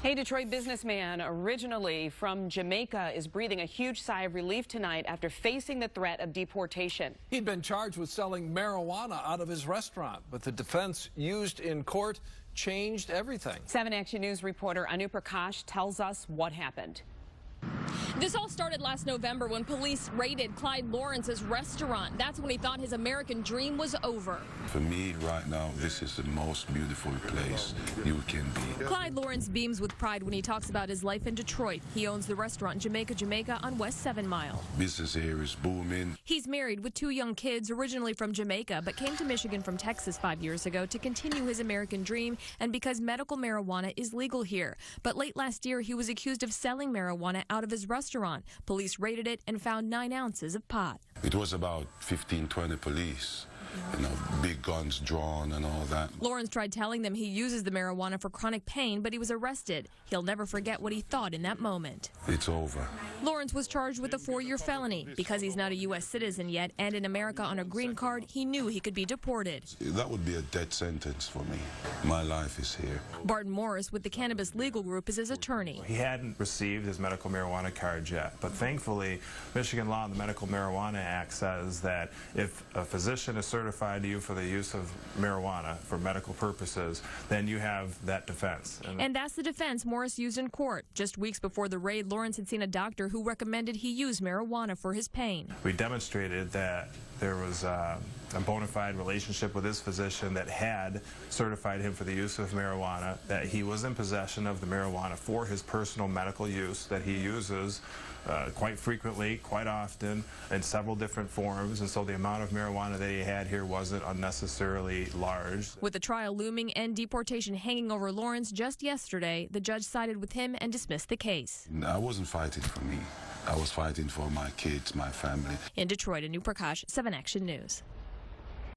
Hey, Detroit businessman originally from Jamaica is breathing a huge sigh of relief tonight after facing the threat of deportation. He'd been charged with selling marijuana out of his restaurant, but the defense used in court changed everything. 7 Action News reporter Anu Prakash tells us what happened. This all started last November when police raided Clyde Lawrence's restaurant. That's when he thought his American dream was over. For me, right now, this is the most beautiful place you can be. Clyde Lawrence beams with pride when he talks about his life in Detroit. He owns the restaurant Jamaica on West 7 Mile. Business here is booming. He's married with 2 young kids, originally from Jamaica, but came to Michigan from Texas 5 years ago to continue his American dream and because medical marijuana is legal here. But late last year, he was accused of selling marijuana out of his restaurant. Police raided it and found 9 ounces of pot. It was about 15, 20 police. Big guns drawn and all that. Lawrence tried telling them he uses the marijuana for chronic pain, but he was arrested. He'll never forget what he thought in that moment. It's over. Lawrence was charged with a 4-year felony. Because he's not a U.S. citizen yet and in America on a green card, he knew he could be deported. That would be a death sentence for me. My life is here. Barton with the Cannabis Legal Group is his attorney. He hadn't received his medical marijuana card yet, but thankfully, Michigan law, the Medical Marijuana Act, says that if a physician is certified to you for the use of marijuana for medical purposes, then you have that defense. And that's the defense Morris used in court. Just weeks before the raid, Lawrence had seen a doctor who recommended he use marijuana for his pain. We demonstrated that there was a bona fide relationship with his physician that had certified him for the use of marijuana, that he was in possession of the marijuana for his personal medical use, that he uses quite frequently, quite often, in several different forms, and so the amount of marijuana that he had here wasn't unnecessarily large. With the trial looming and deportation hanging over Lawrence just yesterday, the judge sided with him and dismissed the case. I wasn't fighting for me. I was fighting for my kids, my family. In Detroit, Anu Prakash, 7 Action News.